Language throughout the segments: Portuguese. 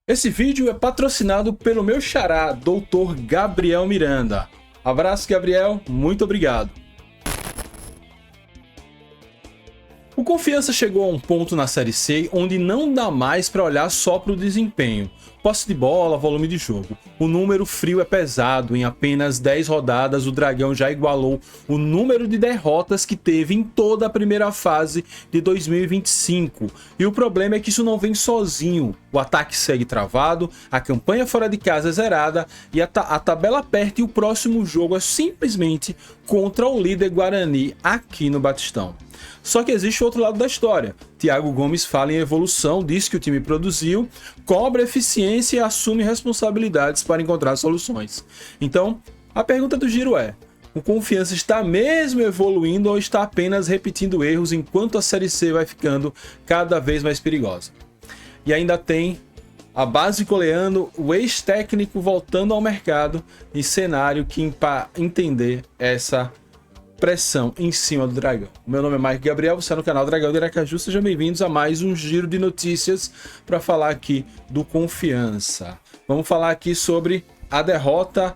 Esse vídeo é patrocinado pelo meu xará, Dr. Gabriel Miranda. Abraço, Gabriel, muito obrigado. O Confiança chegou a um ponto na Série C onde não dá mais para olhar só para o desempenho. Posse de bola, volume de jogo. O número frio é pesado, em apenas 10 rodadas o Dragão já igualou o número de derrotas que teve em toda a primeira fase de 2025. E o problema é que isso não vem sozinho. O ataque segue travado, a campanha fora de casa é zerada e a tabela aperta e o próximo jogo é simplesmente contra o líder Guarani aqui no Batistão. Só que existe outro lado da história. Thiago Gomes fala em evolução, diz que o time produziu, cobra eficiência e assume responsabilidades para encontrar soluções. Então, a pergunta do giro é: o Confiança está mesmo evoluindo ou está apenas repetindo erros enquanto a Série C vai ficando cada vez mais perigosa? E ainda tem a base coleando, o ex-técnico voltando ao mercado e cenário que para entender essa pressão em cima do Dragão. Meu nome é Mike Gabriel, você é no canal Dragão de Aracaju, sejam bem-vindos a mais um giro de notícias para falar aqui do Confiança. Vamos falar aqui sobre a derrota,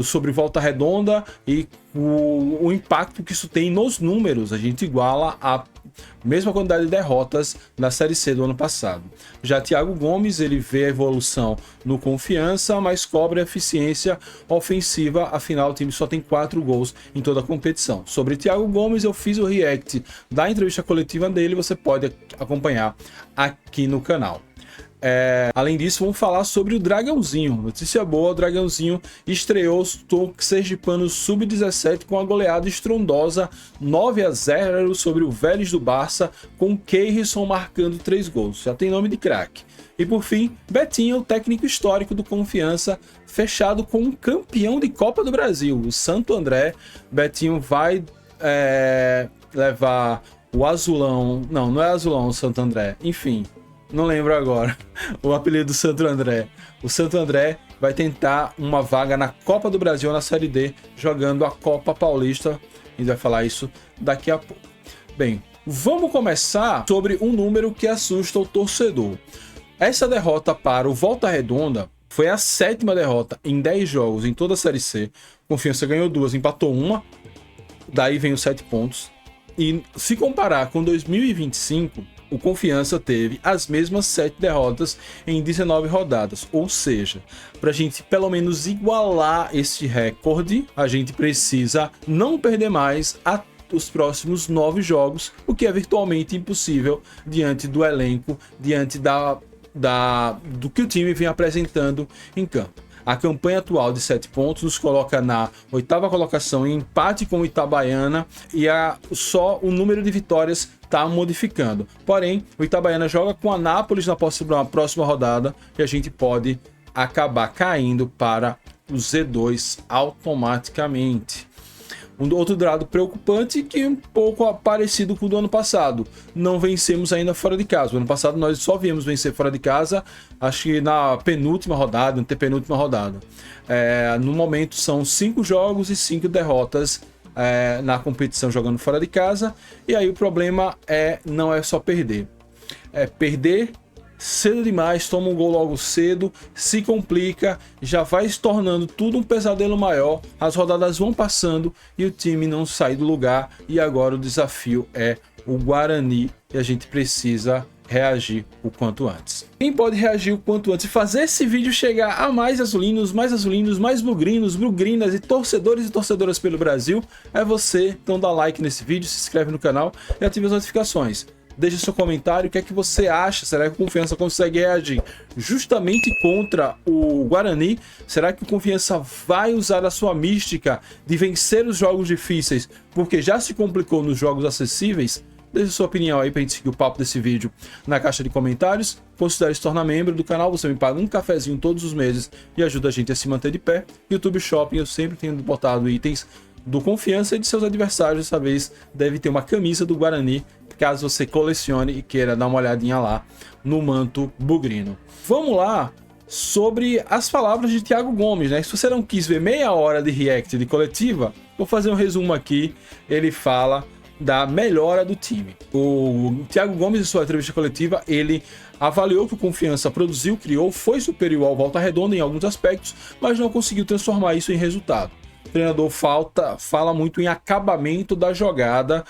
sobre Volta Redonda e o impacto que isso tem nos números. A gente iguala a mesma quantidade de derrotas na Série C do ano passado. Já Thiago Gomes, ele vê a evolução no Confiança, mas cobra eficiência ofensiva, afinal o time só tem 4 gols em toda a competição. Sobre Thiago Gomes, eu fiz o react da entrevista coletiva dele, você pode acompanhar aqui no canal. Além disso, vamos falar sobre o Dragãozinho. Notícia boa, o Dragãozinho estreou o Sergipano Sub-17 com a goleada estrondosa 9-0 sobre o Vélez do Barça, com Keirson marcando 3 gols. Já tem nome de craque. E por fim, Betinho, o técnico histórico do Confiança, fechado com um campeão de Copa do Brasil, o Santo André. Betinho vai levar o Azulão... Não é Azulão o Santo André, enfim... Não lembro agora o apelido do Santo André. O Santo André vai tentar uma vaga na Copa do Brasil na Série D, jogando a Copa Paulista. A gente vai falar isso daqui a pouco. Bem, vamos começar sobre um número que assusta o torcedor. Essa derrota para o Volta Redonda foi a 7ª derrota em 10 jogos em toda a Série C. Confiança ganhou 2, empatou 1. Daí vem os 7 pontos. E se comparar com 2025... o Confiança teve as mesmas 7 derrotas em 19 rodadas. Ou seja, para a gente pelo menos igualar esse recorde, a gente precisa não perder mais os próximos 9 jogos, o que é virtualmente impossível diante do elenco, diante do que o time vem apresentando em campo. A campanha atual de 7 pontos nos coloca na 8ª colocação em empate com o Itabaiana e só o número de vitórias está modificando. Porém, o Itabaiana joga com a Nápoles na próxima rodada e a gente pode acabar caindo para o Z2 automaticamente. Um outro dado preocupante que é um pouco parecido com o do ano passado. Não vencemos ainda fora de casa. O ano passado nós só viemos vencer fora de casa, acho que na penúltima rodada, antepenúltima rodada. No momento são 5 jogos e 5 derrotas na competição jogando fora de casa. E aí o problema não é só perder. É perder cedo demais, toma um gol logo cedo, se complica, já vai se tornando tudo um pesadelo maior, as rodadas vão passando e o time não sai do lugar, e agora o desafio é o Guarani e a gente precisa reagir o quanto antes. Quem pode reagir o quanto antes e fazer esse vídeo chegar a mais azulinos, mais bugrinos, bugrinas e torcedores e torcedoras pelo Brasil é você. Então dá like nesse vídeo, se inscreve no canal e ative as notificações. Deixe seu comentário, o que é que você acha? Será que o Confiança consegue reagir justamente contra o Guarani? Será que o Confiança vai usar a sua mística de vencer os jogos difíceis porque já se complicou nos jogos acessíveis? Deixe sua opinião aí pra gente seguir o papo desse vídeo na caixa de comentários. Considere se tornar membro do canal, você me paga um cafezinho todos os meses e ajuda a gente a se manter de pé. YouTube Shopping, eu sempre tenho botado itens do Confiança e de seus adversários. Dessa vez deve ter uma camisa do Guarani, caso você colecione e queira dar uma olhadinha lá no manto bugrino. Vamos lá sobre as palavras de Thiago Gomes, né? Se você não quis ver meia hora de react de coletiva, vou fazer um resumo aqui. Ele fala da melhora do time. O Thiago Gomes, em sua entrevista coletiva, ele avaliou que o Confiança produziu, criou, foi superior ao Volta Redonda em alguns aspectos, mas não conseguiu transformar isso em resultado. O treinador fala muito em acabamento da jogada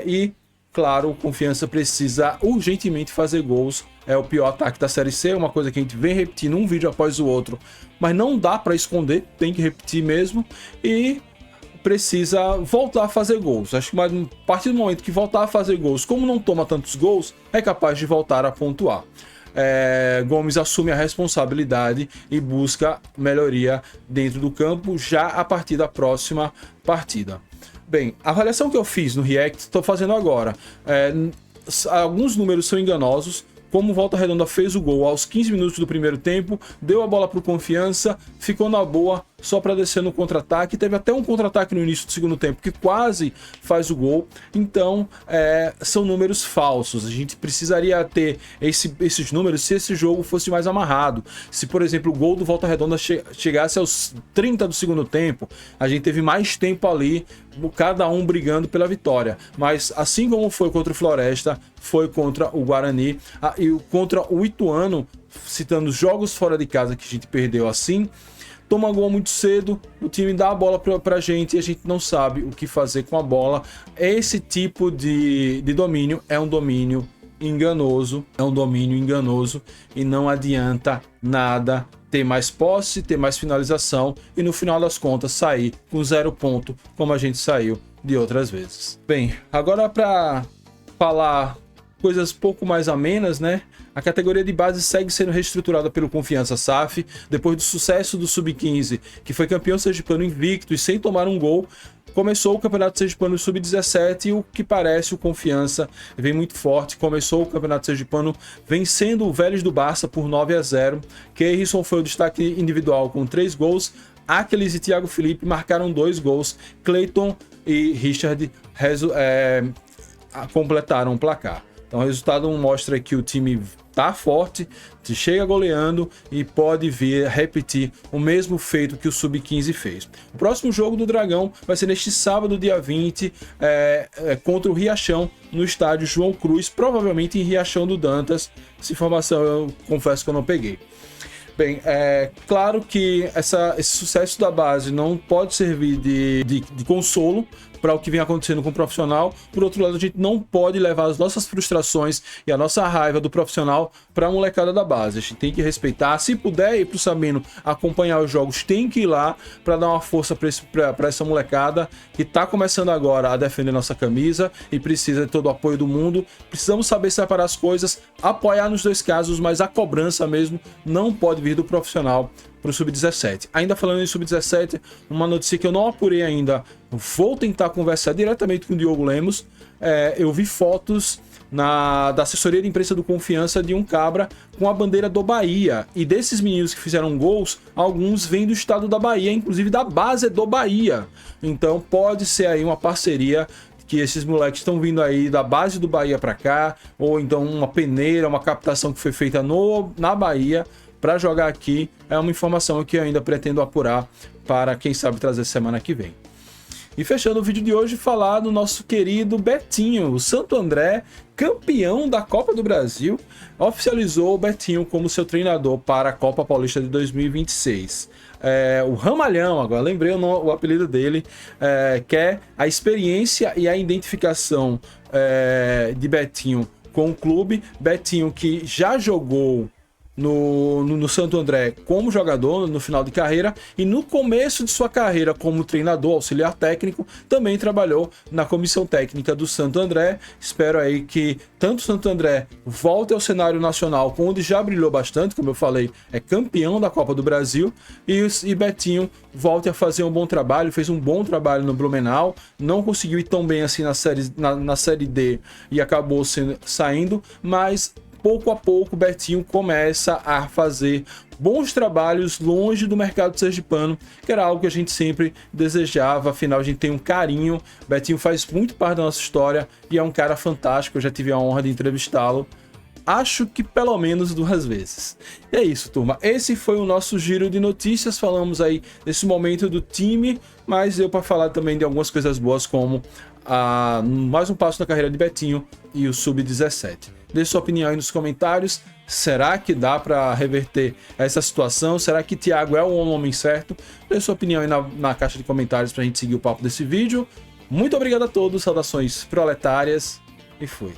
e, claro, o Confiança precisa urgentemente fazer gols. É o pior ataque da Série C, uma coisa que a gente vem repetindo um vídeo após o outro, mas não dá para esconder, tem que repetir mesmo, e precisa voltar a fazer gols. Acho que a partir do momento que voltar a fazer gols, como não toma tantos gols, é capaz de voltar a pontuar. Gomes assume a responsabilidade e busca melhoria dentro do campo já a partir da próxima partida. Bem, a avaliação que eu fiz no React, estou fazendo agora. Alguns números são enganosos. Como o Volta Redonda fez o gol aos 15 minutos do primeiro tempo, deu a bola para o Confiança, ficou na boa só para descer no contra-ataque. Teve até um contra-ataque no início do segundo tempo que quase faz o gol. Então, são números falsos. A gente precisaria ter esses números se esse jogo fosse mais amarrado. Se, por exemplo, o gol do Volta Redonda chegasse aos 30 do segundo tempo, a gente teve mais tempo ali, cada um brigando pela vitória. Mas, assim como foi contra o Floresta, foi contra o Guarani e contra o Ituano, citando os jogos fora de casa que a gente perdeu assim. Toma gol muito cedo, o time dá a bola pra gente e a gente não sabe o que fazer com a bola. Esse tipo de domínio é um domínio enganoso, e não adianta nada ter mais posse, ter mais finalização e no final das contas sair com 0 ponto, como a gente saiu de outras vezes. Bem, agora para falar coisas pouco mais amenas, né? A categoria de base segue sendo reestruturada pelo Confiança SAF, depois do sucesso do Sub-15, que foi campeão sergipano invicto e sem tomar um gol. Começou o Campeonato Sergipano Sub-17 e o que parece o Confiança vem muito forte. Começou o Campeonato Sergipano vencendo o Vélez do Barça por 9-0. Keirson foi o destaque individual com 3 gols. Aquiles e Thiago Felipe marcaram 2 gols. Cleiton e Richard completaram o placar. Então o resultado mostra que o time tá forte, chega goleando e pode vir repetir o mesmo feito que o Sub-15 fez. O próximo jogo do Dragão vai ser neste sábado, dia 20, contra o Riachão, no estádio João Cruz, provavelmente em Riachão do Dantas. Essa informação eu confesso que eu não peguei. Bem, claro que esse sucesso da base não pode servir de consolo para o que vem acontecendo com o profissional. Por outro lado, a gente não pode levar as nossas frustrações e a nossa raiva do profissional para a molecada da base. A gente tem que respeitar. Se puder ir para o Sabino acompanhar os jogos, tem que ir lá para dar uma força para essa molecada que está começando agora a defender nossa camisa e precisa de todo o apoio do mundo. Precisamos saber separar as coisas, apoiar nos dois casos, mas a cobrança mesmo não pode vir do profissional para o Sub-17. Ainda falando em Sub-17, uma notícia que eu não apurei ainda, vou tentar conversar diretamente com o Diogo Lemos. Eu vi fotos da assessoria de imprensa do Confiança de um cabra com a bandeira do Bahia, e desses meninos que fizeram gols, alguns vêm do estado da Bahia, inclusive da base do Bahia. Então pode ser aí uma parceria, que esses moleques estão vindo aí da base do Bahia para cá, ou então uma peneira, uma captação que foi feita na Bahia para jogar aqui. É uma informação que eu ainda pretendo apurar para, quem sabe, trazer semana que vem. E fechando o vídeo de hoje, falar do nosso querido Betinho. O Santo André, campeão da Copa do Brasil, oficializou o Betinho como seu treinador para a Copa Paulista de 2026. O Ramalhão, agora lembrei o apelido dele, quer a experiência e a identificação de Betinho com o clube. Betinho, que já jogou no Santo André como jogador no final de carreira, e no começo de sua carreira como treinador, auxiliar técnico, também trabalhou na comissão técnica do Santo André. Espero aí que tanto o Santo André volte ao cenário nacional, onde já brilhou bastante, como eu falei, é campeão da Copa do Brasil, e Betinho volte a fazer um bom trabalho. Fez um bom trabalho no Blumenau, não conseguiu ir tão bem assim na série D e acabou saindo, mas pouco a pouco, Betinho começa a fazer bons trabalhos longe do mercado sergipano, que era algo que a gente sempre desejava. Afinal, a gente tem um carinho. Betinho faz muito parte da nossa história e é um cara fantástico. Eu já tive a honra de entrevistá-lo, acho que pelo menos 2 vezes. E é isso, turma. Esse foi o nosso giro de notícias. Falamos aí desse momento do time, mas deu para falar também de algumas coisas boas, como mais um passo na carreira de Betinho e o Sub-17. Deixe sua opinião aí nos comentários. Será que dá para reverter essa situação? Será que Thiago é o homem certo? Deixe sua opinião aí na caixa de comentários pra gente seguir o papo desse vídeo. Muito obrigado a todos, saudações proletárias e fui.